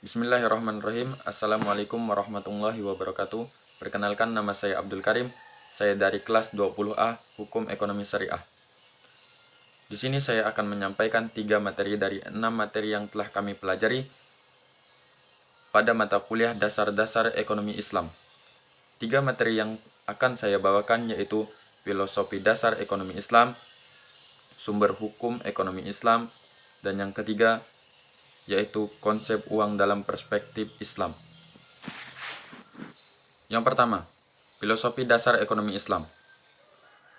Bismillahirrahmanirrahim. Assalamualaikum warahmatullahi wabarakatuh. Perkenalkan, nama saya Abdul Karim. Saya dari kelas 20A Hukum Ekonomi Syariah. Di sini saya akan menyampaikan 3 materi dari 6 materi yang telah kami pelajari pada mata kuliah Dasar-Dasar Ekonomi Islam. 3 materi yang akan saya bawakan yaitu Filosofi Dasar Ekonomi Islam, Sumber Hukum Ekonomi Islam, dan yang ketiga yaitu konsep uang dalam perspektif Islam. Yang pertama, filosofi dasar ekonomi Islam.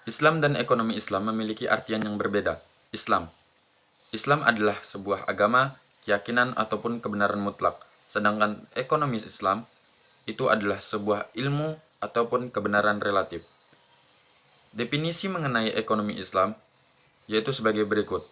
Islam dan ekonomi Islam memiliki artian yang berbeda. Islam adalah sebuah agama, keyakinan ataupun kebenaran mutlak. Sedangkan ekonomi Islam itu adalah sebuah ilmu ataupun kebenaran relatif. Definisi mengenai ekonomi Islam yaitu sebagai berikut.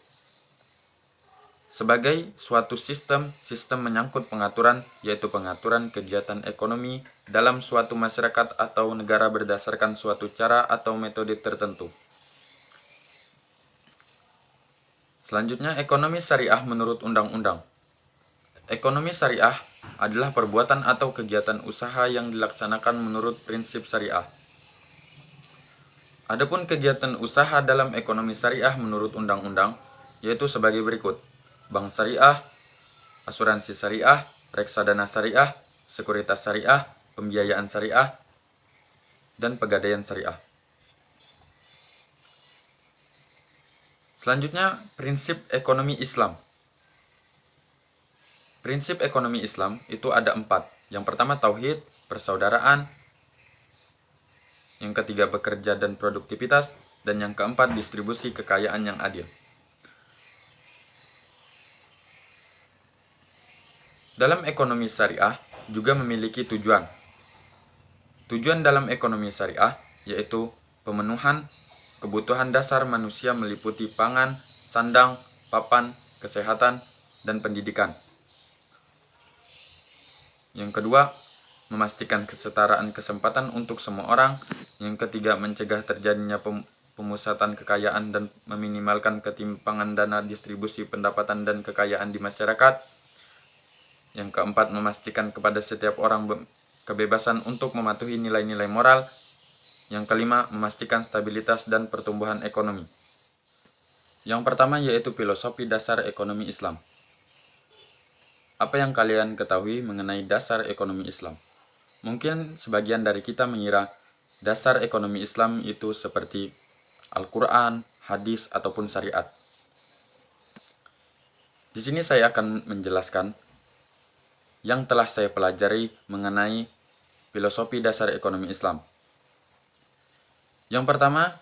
Sebagai suatu sistem menyangkut pengaturan, yaitu pengaturan kegiatan ekonomi dalam suatu masyarakat atau negara berdasarkan suatu cara atau metode tertentu. Selanjutnya, ekonomi syariah menurut undang-undang. Ekonomi syariah adalah perbuatan atau kegiatan usaha yang dilaksanakan menurut prinsip syariah. Adapun kegiatan usaha dalam ekonomi syariah menurut undang-undang yaitu sebagai berikut. Bank syariah, asuransi syariah, reksadana syariah, sekuritas syariah, pembiayaan syariah, dan pegadaian syariah. Selanjutnya, prinsip ekonomi Islam. Prinsip ekonomi Islam itu ada 4. Yang pertama tauhid, persaudaraan. Yang ketiga bekerja dan produktivitas. Dan yang keempat distribusi kekayaan yang adil. Dalam ekonomi syariah juga memiliki tujuan. Tujuan dalam ekonomi syariah yaitu pemenuhan kebutuhan dasar manusia meliputi pangan, sandang, papan, kesehatan, dan pendidikan. Yang kedua, memastikan kesetaraan kesempatan untuk semua orang. Yang ketiga, mencegah terjadinya pemusatan kekayaan dan meminimalkan ketimpangan dana distribusi pendapatan dan kekayaan di masyarakat. Yang keempat, memastikan kepada setiap orang kebebasan untuk mematuhi nilai-nilai moral. Yang kelima, memastikan stabilitas dan pertumbuhan ekonomi. Yang pertama yaitu filosofi dasar ekonomi Islam. Apa yang kalian ketahui mengenai dasar ekonomi Islam? Mungkin sebagian dari kita mengira dasar ekonomi Islam itu seperti Al-Quran, hadis, ataupun syariat. Di sini saya akan menjelaskan yang telah saya pelajari mengenai filosofi dasar ekonomi Islam. Yang pertama,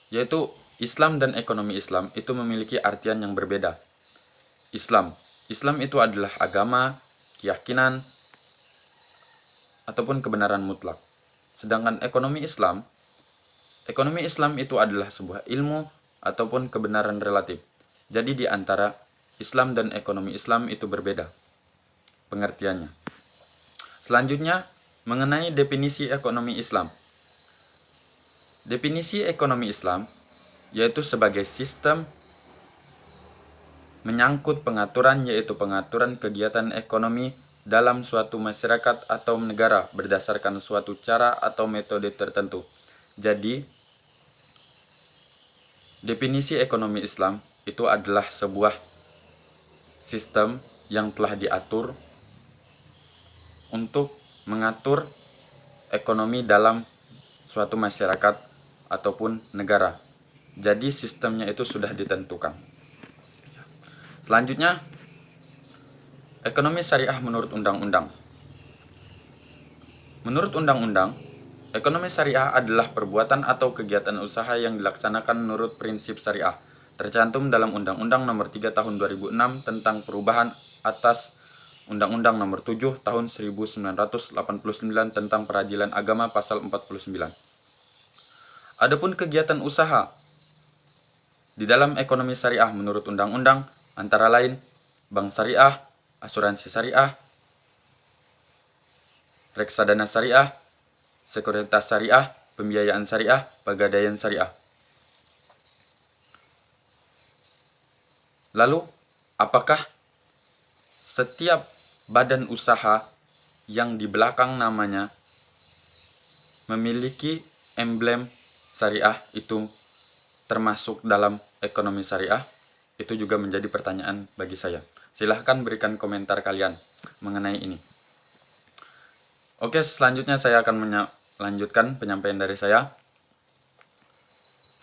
yaitu Islam dan ekonomi Islam itu memiliki artian yang berbeda. Islam itu adalah agama, keyakinan, ataupun kebenaran mutlak. Sedangkan ekonomi Islam itu adalah sebuah ilmu ataupun kebenaran relatif. Jadi di antara Islam dan ekonomi Islam itu berbeda pengertiannya. Selanjutnya, mengenai definisi ekonomi Islam. Definisi ekonomi Islam yaitu sebagai sistem menyangkut pengaturan, yaitu pengaturan kegiatan ekonomi dalam suatu masyarakat atau negara berdasarkan suatu cara atau metode tertentu. Jadi, definisi ekonomi Islam itu adalah sebuah sistem yang telah diatur untuk mengatur ekonomi dalam suatu masyarakat ataupun negara. Jadi sistemnya itu sudah ditentukan. Selanjutnya, ekonomi syariah menurut undang-undang. Menurut undang-undang, ekonomi syariah adalah perbuatan atau kegiatan usaha yang dilaksanakan menurut prinsip syariah, tercantum dalam Undang-Undang Nomor 3 Tahun 2006 tentang perubahan atas Undang-Undang Nomor 7 Tahun 1989 tentang Peradilan Agama Pasal 49. Adapun kegiatan usaha di dalam ekonomi syariah menurut undang-undang antara lain bank syariah, asuransi syariah, reksadana syariah, sekuritas syariah, pembiayaan syariah, pegadaian syariah. Lalu, apakah setiap badan usaha yang di belakang namanya memiliki emblem syariah itu termasuk dalam ekonomi syariah? Itu juga menjadi pertanyaan bagi saya. Silahkan berikan komentar kalian mengenai ini. Oke, selanjutnya saya akan melanjutkan penyampaian dari saya.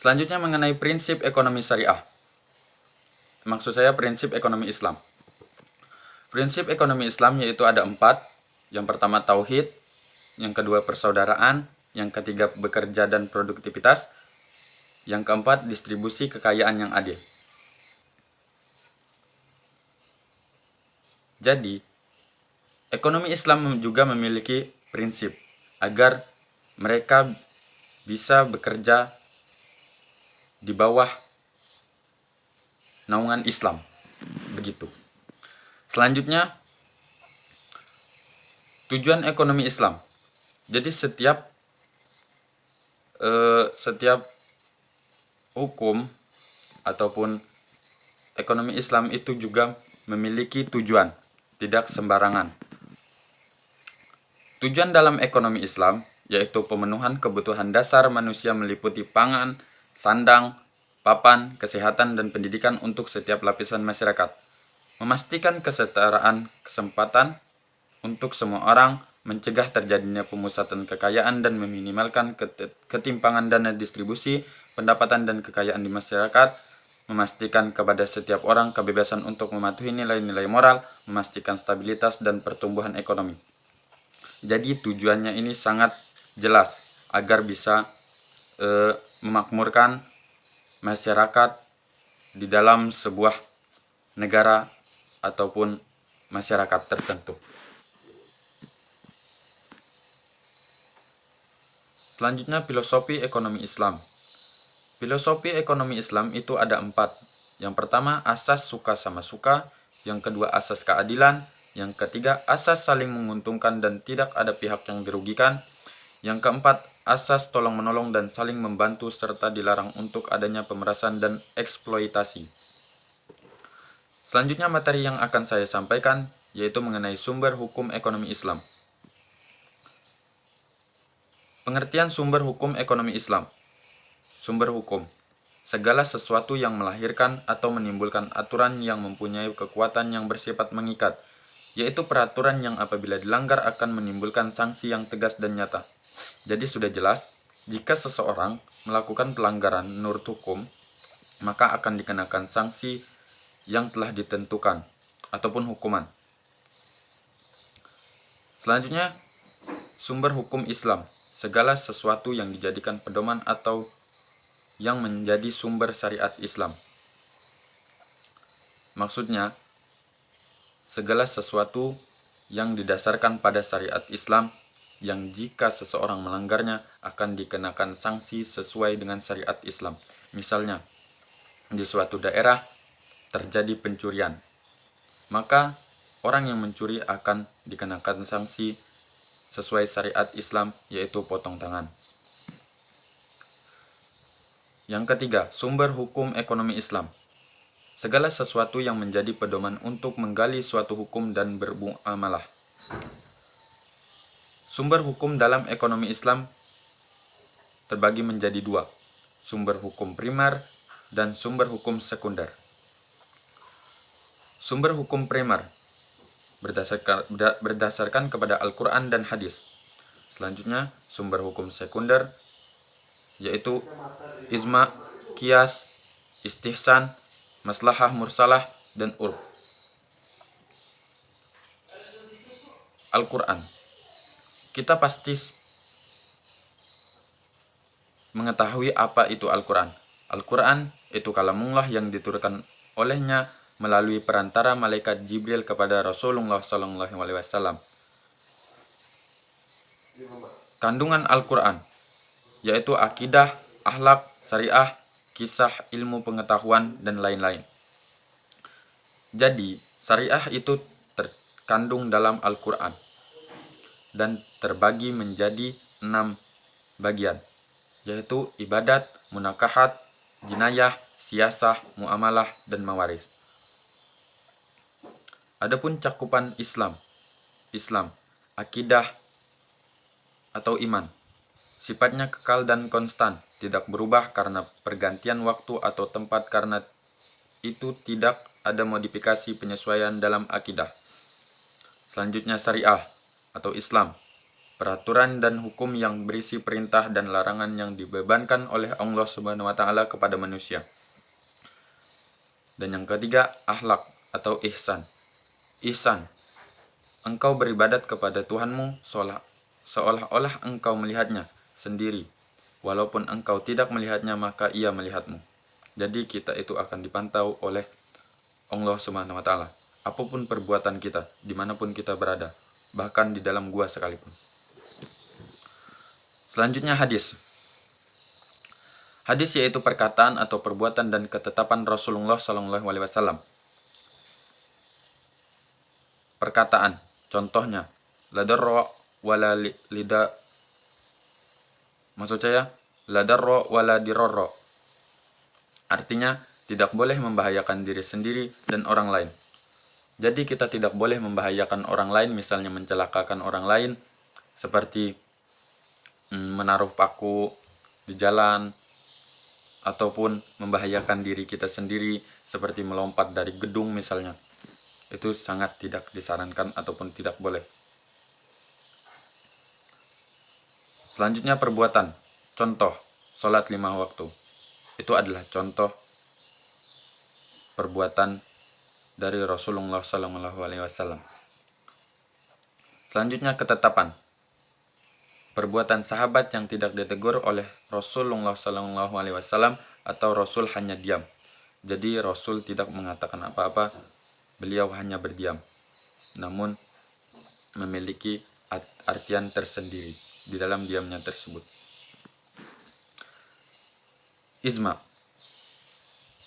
Selanjutnya mengenai prinsip ekonomi syariah. Maksud saya prinsip ekonomi Islam. Prinsip ekonomi Islam yaitu ada 4. Yang pertama tauhid, yang kedua persaudaraan, yang ketiga bekerja dan produktivitas, yang keempat distribusi kekayaan yang adil. Jadi, ekonomi Islam juga memiliki prinsip agar mereka bisa bekerja di bawah naungan Islam. Begitu. Selanjutnya, tujuan ekonomi Islam. Jadi setiap hukum ataupun ekonomi Islam itu juga memiliki tujuan, tidak sembarangan. Tujuan dalam ekonomi Islam yaitu pemenuhan kebutuhan dasar manusia meliputi pangan, sandang, papan, kesehatan, dan pendidikan untuk setiap lapisan masyarakat. Memastikan kesetaraan kesempatan untuk semua orang, mencegah terjadinya pemusatan kekayaan dan meminimalkan ketimpangan dana distribusi, pendapatan dan kekayaan di masyarakat, memastikan kepada setiap orang kebebasan untuk mematuhi nilai-nilai moral, memastikan stabilitas dan pertumbuhan ekonomi. Jadi tujuannya ini sangat jelas agar bisa memakmurkan masyarakat di dalam sebuah negara ataupun masyarakat tertentu. Selanjutnya filosofi ekonomi Islam. Filosofi ekonomi Islam itu ada 4. Yang pertama asas suka sama suka, yang kedua asas keadilan, yang ketiga asas saling menguntungkan dan tidak ada pihak yang dirugikan, yang keempat asas tolong menolong dan saling membantu serta dilarang untuk adanya pemerasan dan eksploitasi. Selanjutnya materi yang akan saya sampaikan yaitu mengenai sumber hukum ekonomi Islam. Pengertian sumber hukum ekonomi Islam. Sumber hukum. Segala sesuatu yang melahirkan atau menimbulkan aturan yang mempunyai kekuatan yang bersifat mengikat, yaitu peraturan yang apabila dilanggar akan menimbulkan sanksi yang tegas dan nyata. Jadi sudah jelas, jika seseorang melakukan pelanggaran menurut hukum, maka akan dikenakan sanksi yang telah ditentukan, ataupun hukuman. Selanjutnya, sumber hukum Islam. Segala sesuatu yang dijadikan pedoman atau yang menjadi sumber syariat Islam. Maksudnya, segala sesuatu yang didasarkan pada syariat Islam yang jika seseorang melanggarnya akan dikenakan sanksi sesuai dengan syariat Islam. Misalnya, di suatu daerah terjadi pencurian, maka orang yang mencuri akan dikenakan sanksi sesuai syariat Islam, yaitu potong tangan. Yang ketiga, sumber hukum ekonomi Islam. Segala sesuatu yang menjadi pedoman untuk menggali suatu hukum dan bermuamalah. Sumber hukum dalam ekonomi Islam terbagi menjadi 2, sumber hukum primer dan sumber hukum sekunder. Sumber hukum primer berdasarkan kepada Al-Quran dan hadis. Selanjutnya, sumber hukum sekunder yaitu ijma, qiyas, istihsan, maslahah mursalah, dan urf. Al-Quran. Kita pasti mengetahui apa itu Al-Quran. Al-Quran itu kalamullah yang diturunkan olehnya melalui perantara malaikat Jibril kepada Rasulullah SAW. Kandungan Al-Quran yaitu akidah, akhlak, syariah, kisah, ilmu pengetahuan, dan lain-lain. Jadi, syariah itu terkandung dalam Al-Quran dan terbagi menjadi 6 bagian, yaitu ibadat, munakahat, jinayah, siyasah, muamalah, dan mawaris. Adapun cakupan Islam, Islam, akidah atau iman. Sifatnya kekal dan konstan, tidak berubah karena pergantian waktu atau tempat, karena itu tidak ada modifikasi penyesuaian dalam akidah. Selanjutnya syariah atau Islam, peraturan dan hukum yang berisi perintah dan larangan yang dibebankan oleh Allah Subhanahu wa taala kepada manusia. Dan yang ketiga, akhlak atau ihsan. Ihsan, engkau beribadat kepada Tuhanmu seolah-olah engkau melihatnya sendiri. Walaupun engkau tidak melihatnya, maka ia melihatmu. Jadi kita itu akan dipantau oleh Allah Subhanahu wa taala. Apapun perbuatan kita, dimanapun kita berada, bahkan di dalam gua sekalipun. Selanjutnya hadis. Hadis yaitu perkataan atau perbuatan dan ketetapan Rasulullah SAW. Perkataan, contohnya, la darra wala lida. Maksud saya, la darra wala dirarra. Artinya, tidak boleh membahayakan diri sendiri dan orang lain. Jadi kita tidak boleh membahayakan orang lain, misalnya mencelakakan orang lain, seperti menaruh paku di jalan, ataupun membahayakan diri kita sendiri, seperti melompat dari gedung misalnya. Itu sangat tidak disarankan ataupun tidak boleh. Selanjutnya perbuatan. Contoh, sholat 5 waktu. Itu adalah contoh perbuatan dari Rasulullah SAW. Selanjutnya ketetapan. Perbuatan sahabat yang tidak ditegur oleh Rasulullah SAW atau Rasul hanya diam. Jadi Rasul tidak mengatakan apa-apa, beliau hanya berdiam. Namun memiliki artian tersendiri di dalam diamnya tersebut. Ijma.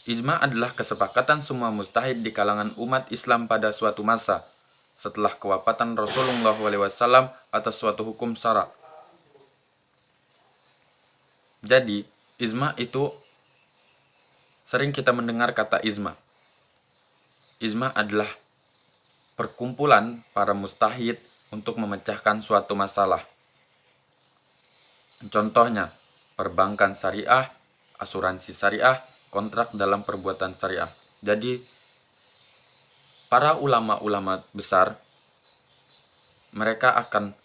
Ijma adalah kesepakatan semua mujtahid di kalangan umat Islam pada suatu masa setelah kewafatan Rasulullah SAW atas suatu hukum syara. Jadi, ijma itu sering kita mendengar kata ijma. Ijma adalah perkumpulan para mujtahid untuk memecahkan suatu masalah. Contohnya, perbankan syariah, asuransi syariah, kontrak dalam perbuatan syariah. Jadi, para ulama-ulama besar, mereka akan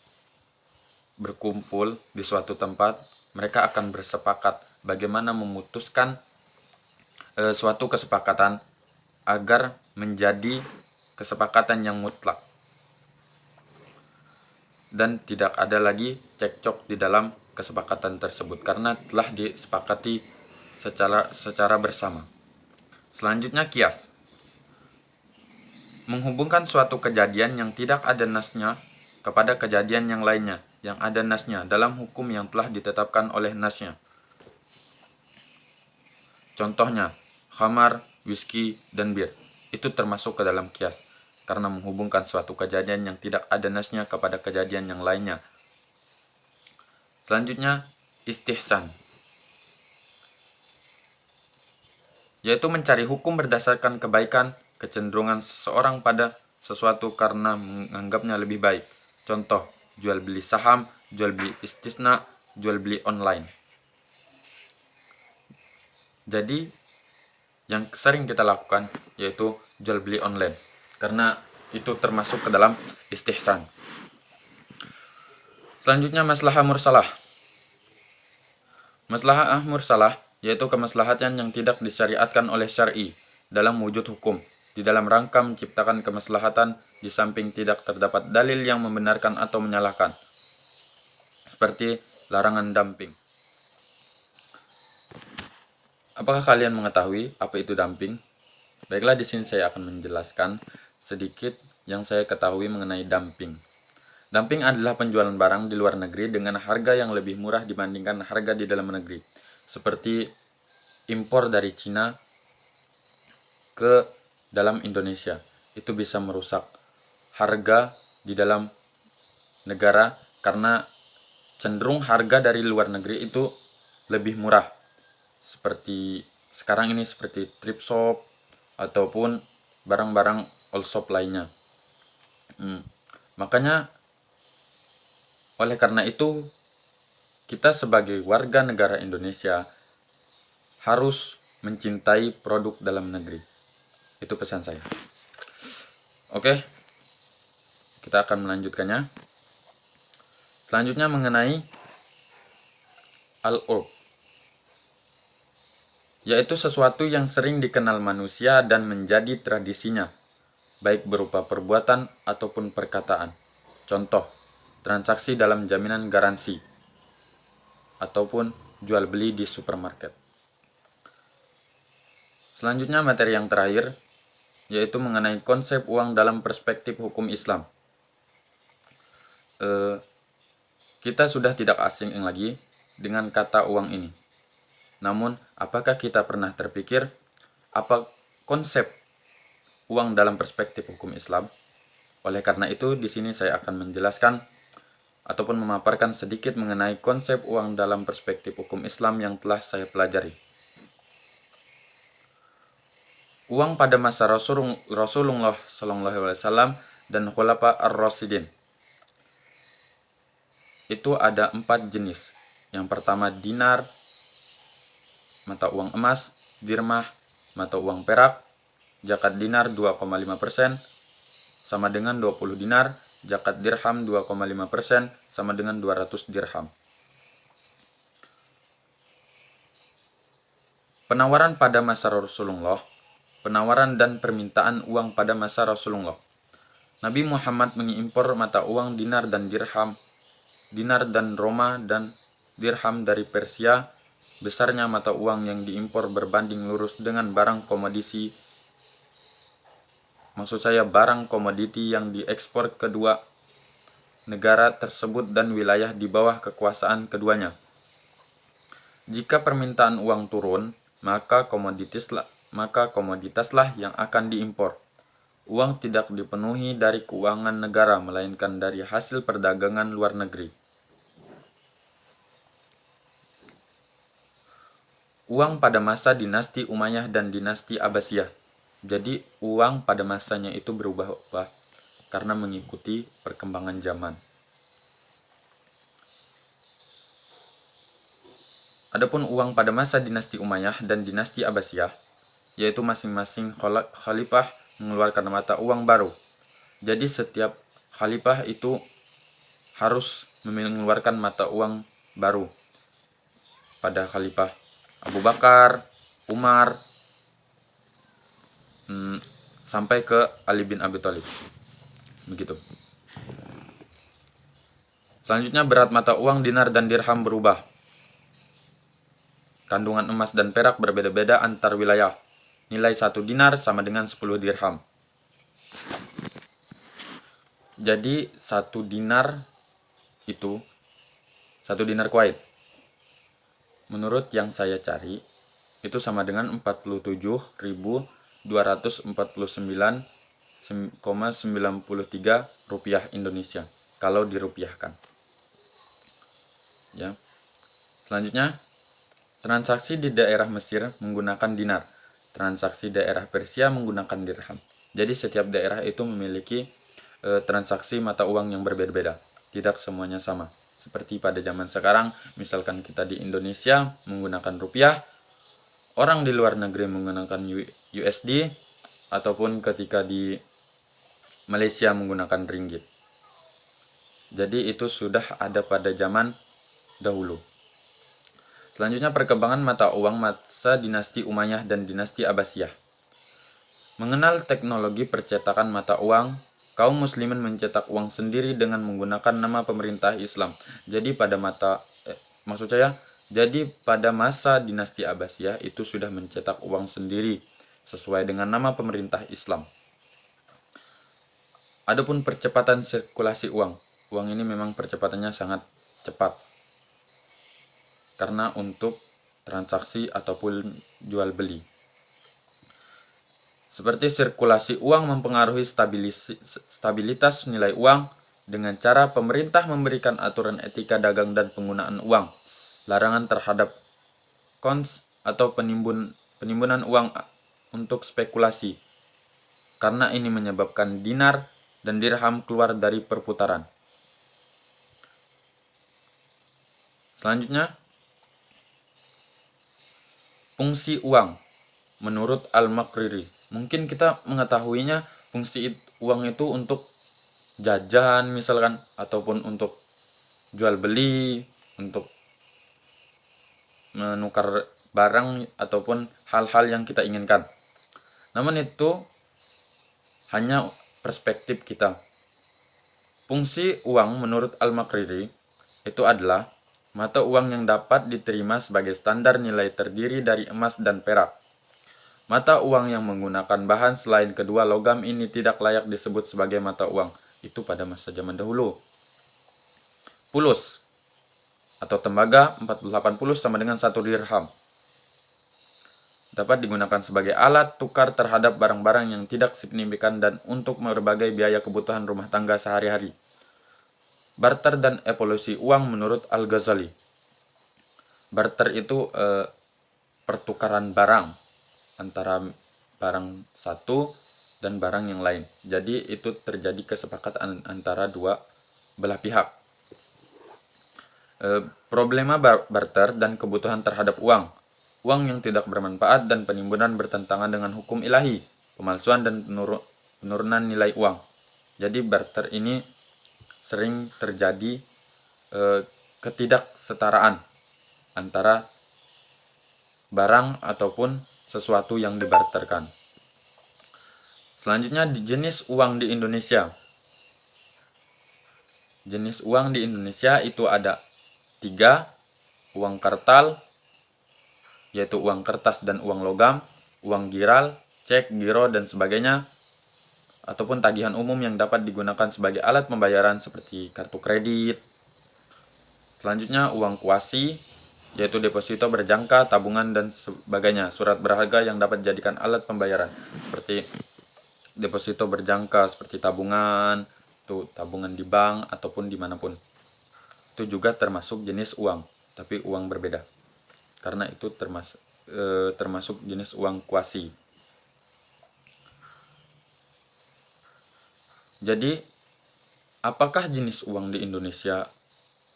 berkumpul di suatu tempat, mereka akan bersepakat bagaimana memutuskan suatu kesepakatan agar menjadi kesepakatan yang mutlak. Dan tidak ada lagi cekcok di dalam kesepakatan tersebut karena telah disepakati secara bersama. Selanjutnya kias. Menghubungkan suatu kejadian yang tidak ada nasnya kepada kejadian yang lainnya yang ada nasnya dalam hukum yang telah ditetapkan oleh nasnya. Contohnya, khamar, whisky, dan bir. Itu termasuk ke dalam kias karena menghubungkan suatu kejadian yang tidak ada nasnya kepada kejadian yang lainnya. Selanjutnya, istihsan, yaitu mencari hukum berdasarkan kebaikan, kecenderungan seseorang pada sesuatu karena menganggapnya lebih baik. Contoh, jual beli saham, jual beli istisna, jual beli online. Jadi, yang sering kita lakukan yaitu jual beli online, karena itu termasuk ke dalam istihsan. Selanjutnya, maslahah mursalah. Maslahah mursalah yaitu kemaslahatan yang tidak disyariatkan oleh syar'i dalam wujud hukum, di dalam rangka menciptakan kemaslahatan di samping tidak terdapat dalil yang membenarkan atau menyalahkan, seperti larangan dumping. Apakah kalian mengetahui apa itu dumping? Baiklah, di sini saya akan menjelaskan sedikit yang saya ketahui mengenai dumping. Dumping adalah penjualan barang di luar negeri dengan harga yang lebih murah dibandingkan harga di dalam negeri, seperti impor dari Cina ke dalam Indonesia. Itu bisa merusak harga di dalam negara karena cenderung harga dari luar negeri itu lebih murah. Seperti sekarang ini seperti thrift shop ataupun barang-barang all shop lainnya. Makanya oleh karena itu kita sebagai warga negara Indonesia harus mencintai produk dalam negeri. Itu pesan saya. Oke, kita akan melanjutkannya. Selanjutnya mengenai al-urf, yaitu sesuatu yang sering dikenal manusia dan menjadi tradisinya, baik berupa perbuatan ataupun perkataan. Contoh, transaksi dalam jaminan garansi, ataupun jual beli di supermarket. Selanjutnya materi yang terakhir, yaitu mengenai konsep uang dalam perspektif hukum Islam. Kita sudah tidak asing lagi dengan kata uang ini. Namun, apakah kita pernah terpikir apa konsep uang dalam perspektif hukum Islam? Oleh karena itu, di sini saya akan menjelaskan ataupun memaparkan sedikit mengenai konsep uang dalam perspektif hukum Islam yang telah saya pelajari. Uang pada masa Rasulullah SAW dan Khulafa ar-Rasyidin itu ada 4 jenis. Yang pertama dinar, mata uang emas, dirmah, mata uang perak, zakat dinar 2,5% sama dengan 20 dinar, zakat dirham 2,5% sama dengan 200 dirham. Penawaran pada masa Rasulullah, penawaran dan permintaan uang pada masa Rasulullah. Nabi Muhammad mengimpor mata uang dinar dan dirham, dinar dan roma dan dirham dari Persia. Besarnya mata uang yang diimpor berbanding lurus dengan barang komoditi, maksud saya barang komoditi yang diekspor kedua negara tersebut dan wilayah di bawah kekuasaan keduanya. Jika permintaan uang turun, maka komoditaslah yang akan diimpor. Uang tidak dipenuhi dari keuangan negara, melainkan dari hasil perdagangan luar negeri. Uang pada masa dinasti Umayyah dan dinasti Abbasiyah. Jadi uang pada masanya itu berubah-ubah karena mengikuti perkembangan zaman. Adapun uang pada masa dinasti Umayyah dan dinasti Abbasiyah, yaitu masing-masing khalifah mengeluarkan mata uang baru. Jadi setiap khalifah itu harus mengeluarkan mata uang baru. Pada khalifah Abu Bakar, Umar, sampai ke Ali bin Abi Thalib. Begitu. Selanjutnya berat mata uang dinar dan dirham berubah. Kandungan emas dan perak berbeda-beda antar wilayah. Nilai 1 dinar sama dengan 10 dirham. Jadi 1 dinar itu 1 dinar Kuwait, menurut yang saya cari, itu sama dengan 47.249,93 rupiah Indonesia kalau dirupiahkan. Ya. Selanjutnya, transaksi di daerah Mesir menggunakan dinar, transaksi daerah Persia menggunakan dirham. Jadi setiap daerah itu memiliki transaksi mata uang yang berbeda-beda, tidak semuanya sama. Seperti pada zaman sekarang, misalkan kita di Indonesia menggunakan rupiah, orang di luar negeri menggunakan USD, ataupun ketika di Malaysia menggunakan ringgit. Jadi itu sudah ada pada zaman dahulu. Selanjutnya perkembangan mata uang masa dinasti Umayyah dan dinasti Abbasiyah. Mengenal teknologi percetakan mata uang, kaum muslimin mencetak uang sendiri dengan menggunakan nama pemerintah Islam. Jadi pada masa dinasti Abbasiyah itu sudah mencetak uang sendiri sesuai dengan nama pemerintah Islam. Adapun percepatan sirkulasi uang. Uang ini memang percepatannya sangat cepat. Karena untuk transaksi ataupun jual beli. Seperti sirkulasi uang mempengaruhi stabilitas nilai uang dengan cara pemerintah memberikan aturan etika dagang dan penggunaan uang, larangan terhadap cons atau penimbunan uang untuk spekulasi, karena ini menyebabkan dinar dan dirham keluar dari perputaran. Selanjutnya, fungsi uang menurut Al-Makriri. Mungkin kita mengetahuinya fungsi uang itu untuk jajan misalkan, ataupun untuk jual beli, untuk menukar barang ataupun hal-hal yang kita inginkan. Namun itu hanya perspektif kita. Fungsi uang menurut Al-Makriri itu adalah mata uang yang dapat diterima sebagai standar nilai terdiri dari emas dan perak. Mata uang yang menggunakan bahan selain kedua logam ini tidak layak disebut sebagai mata uang. Itu pada masa zaman dahulu. Pulus atau tembaga 48 pulus sama dengan 1 dirham. Dapat digunakan sebagai alat tukar terhadap barang-barang yang tidak signifikan dan untuk berbagai biaya kebutuhan rumah tangga sehari-hari. Barter dan evolusi uang menurut Al-Ghazali. Barter itu pertukaran barang antara barang satu dan barang yang lain. Jadi itu terjadi kesepakatan antara dua belah pihak. Problema barter dan kebutuhan terhadap uang. Uang yang tidak bermanfaat dan penimbunan bertentangan dengan hukum ilahi, pemalsuan dan penurunan nilai uang. Jadi barter ini sering terjadi ketidaksetaraan antara barang ataupun sesuatu yang dibarterkan. Selanjutnya, jenis uang di Indonesia. Jenis uang di Indonesia itu ada 3, uang kartal, yaitu uang kertas dan uang logam, uang giral, cek, giro, dan sebagainya, ataupun tagihan umum yang dapat digunakan sebagai alat pembayaran seperti kartu kredit. Selanjutnya, uang kuasi, yaitu deposito berjangka, tabungan, dan sebagainya, surat berharga yang dapat dijadikan alat pembayaran, seperti deposito berjangka, seperti tabungan, itu tabungan di bank, ataupun dimanapun. Itu juga termasuk jenis uang, tapi uang berbeda. Karena itu termasuk jenis uang kuasi. Jadi, apakah jenis uang di Indonesia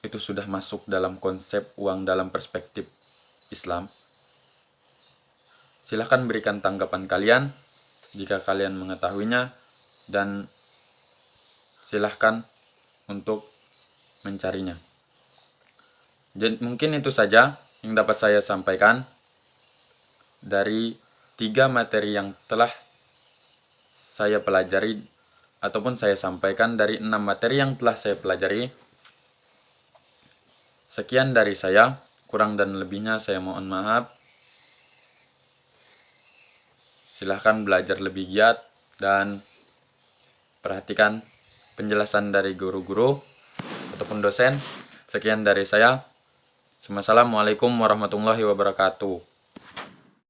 itu sudah masuk dalam konsep uang dalam perspektif Islam? Silahkan berikan tanggapan kalian jika kalian mengetahuinya, dan silahkan untuk mencarinya. Jadi, mungkin itu saja yang dapat saya sampaikan dari 3 materi yang telah saya pelajari ataupun saya sampaikan dari 6 materi yang telah saya pelajari. Sekian dari saya, kurang dan lebihnya saya mohon maaf. Silahkan belajar lebih giat dan perhatikan penjelasan dari guru-guru ataupun dosen. Sekian dari saya. Assalamualaikum warahmatullahi wabarakatuh.